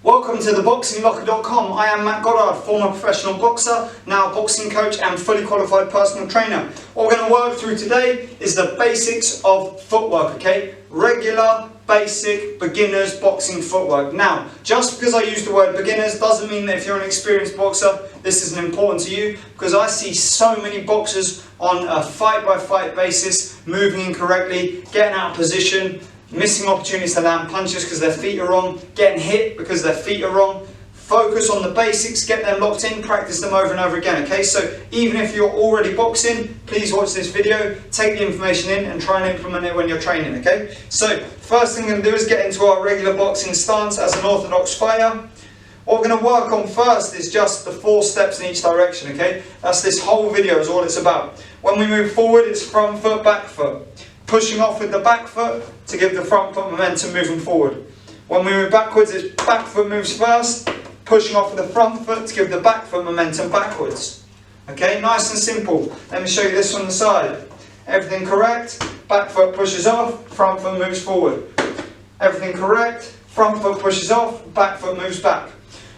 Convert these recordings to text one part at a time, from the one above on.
Welcome to theboxinglocker.com. I am Matt Goddard, former professional boxer, now boxing coach and fully qualified personal trainer. What we're going to work through today is the basics of footwork, okay? Regular, basic, beginners boxing footwork. Now, just because I use the word beginners doesn't mean that if you're an experienced boxer, this isn't important to you, because I see so many boxers on a fight-by-fight basis moving incorrectly, getting out of position, missing opportunities to land punches because their feet are wrong, getting hit because their feet are wrong. Focus on the basics, get them locked in, practice them over and over again, okay? So even if you're already boxing, please watch this video, take the information in and try and implement it when you're training, okay? So first thing we're going to do is get into our regular boxing stance as an orthodox fighter. What we're going to work on first is just the 4 steps in each direction, okay? That's this whole video is all it's about. When we move forward, it's front foot, back foot. Pushing off with the back foot to give the front foot momentum moving forward. When we move backwards, it's back foot moves first, pushing off with the front foot to give the back foot momentum backwards. Okay, nice and simple. Let me show you this on the side. Everything correct, back foot pushes off, front foot moves forward. Everything correct, front foot pushes off, back foot moves back.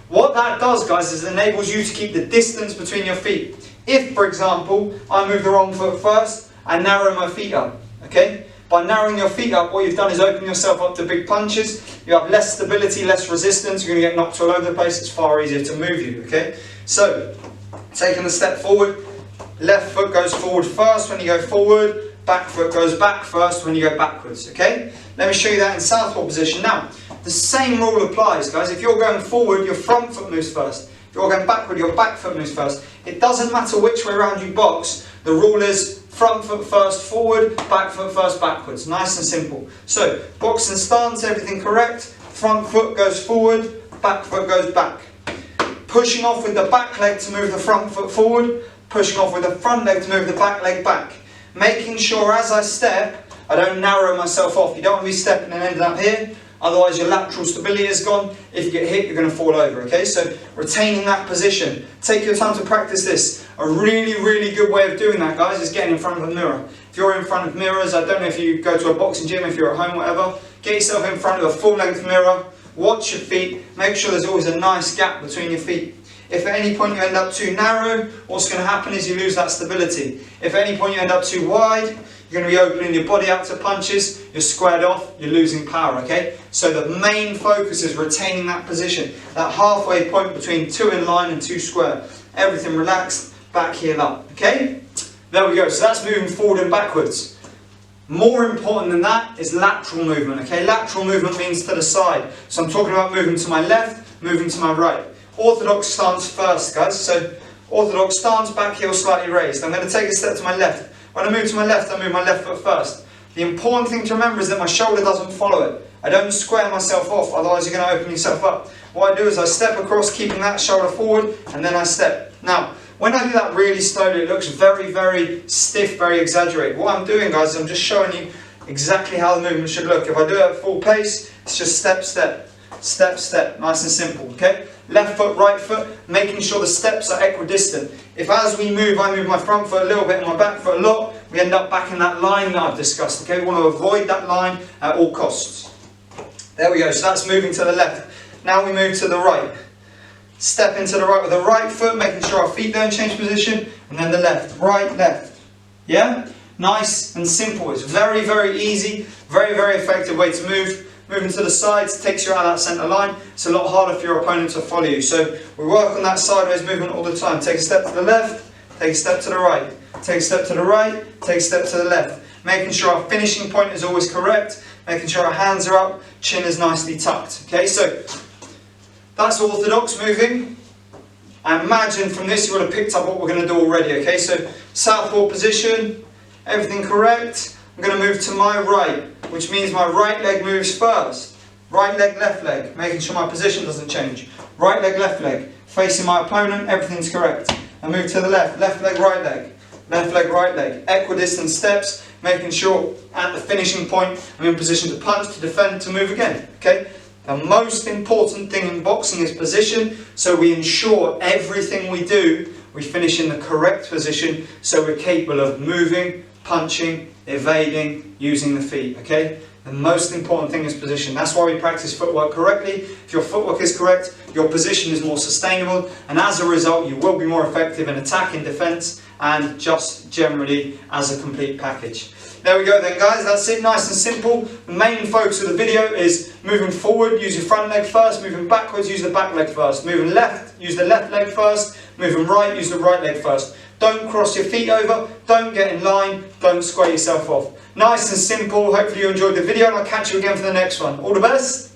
What that does, guys, is it enables you to keep the distance between your feet. If, for example, I move the wrong foot first, I narrow my feet up. Okay? By narrowing your feet up, what you've done is open yourself up to big punches. You have less stability, less resistance. You're going to get knocked all over the place. It's far easier to move you. Okay? So, taking a step forward, left foot goes forward first when you go forward. Back foot goes back first when you go backwards. Okay? Let me show you that in southpaw position. Now, the same rule applies, guys. If you're going forward, your front foot moves first. If you're going backward, your back foot moves first. It doesn't matter which way around you box. The rule is front foot first forward, back foot first backwards. Nice and simple. So, boxing stance, everything correct. Front foot goes forward, back foot goes back. Pushing off with the back leg to move the front foot forward. Pushing off with the front leg to move the back leg back. Making sure as I step, I don't narrow myself off. You don't want to be stepping and ending up here. Otherwise your lateral stability is gone. If you get hit, you're going to fall over, okay? So retaining that position. Take your time to practice this. A really, really good way of doing that, guys, is getting in front of a mirror. If you're in front of mirrors, I don't know if you go to a boxing gym, if you're at home, whatever, get yourself in front of a full-length mirror, watch your feet, make sure there's always a nice gap between your feet. If at any point you end up too narrow, what's going to happen is you lose that stability. If at any point you end up too wide, you're going to be opening your body out to punches, you're squared off, you're losing power, okay? So the main focus is retaining that position, that halfway point between 2 in line and 2 square. Everything relaxed, back heel up, okay? There we go, so that's moving forward and backwards. More important than that is lateral movement, okay? Lateral movement means to the side. So I'm talking about moving to my left, moving to my right. Orthodox stance first, guys. So orthodox stance, back heel slightly raised. I'm going to take a step to my left. When I move to my left, I move my left foot first. The important thing to remember is that my shoulder doesn't follow it. I don't square myself off, otherwise you're going to open yourself up. What I do is I step across, keeping that shoulder forward, and then I step. Now, when I do that really slowly, it looks very, very stiff, very exaggerated. What I'm doing, guys, is I'm just showing you exactly how the movement should look. If I do it at full pace, it's just step, step, step, step. Nice and simple, okay? Left foot, right foot, making sure the steps are equidistant. If as we move, I move my front foot a little bit and my back foot a lot, we end up back in that line that I've discussed, okay? We want to avoid that line at all costs. There we go, so that's moving to the left. Now we move to the right. Step into the right with the right foot, making sure our feet don't change position, and then the left, right, left. Yeah? Nice and simple. It's very, very easy, very, very effective way to move. Moving to the sides takes you out of that centre line. It's a lot harder for your opponent to follow you. So we work on that sideways movement all the time. Take a step to the left, take a step to the right. Take a step to the right, take a step to the left. Making sure our finishing point is always correct. Making sure our hands are up, chin is nicely tucked. Okay, so that's orthodox moving. I imagine from this you would have picked up what we're going to do already. Okay, so southpaw position, everything correct. I'm going to move to my right, which means my right leg moves first. Right leg, left leg, making sure my position doesn't change. Right leg, left leg, facing my opponent, everything's correct. I move to the left, left leg, right leg, left leg, right leg. Equidistant steps, making sure at the finishing point I'm in position to punch, to defend, to move again. Okay? The most important thing in boxing is position, so we ensure everything we do, we finish in the correct position, so we're capable of moving, punching, evading, using the feet, okay? The most important thing is position. That's why we practice footwork correctly. If your footwork is correct, your position is more sustainable, and as a result you will be more effective in attack, in defence, and just generally as a complete package. There we go then guys, that's it, nice and simple. The main focus of the video is moving forward, use your front leg first, moving backwards, use the back leg first, moving left, use the left leg first, moving right, use the right leg first. Don't cross your feet over, don't get in line, don't square yourself off. Nice and simple, hopefully you enjoyed the video and I'll catch you again for the next one. All the best!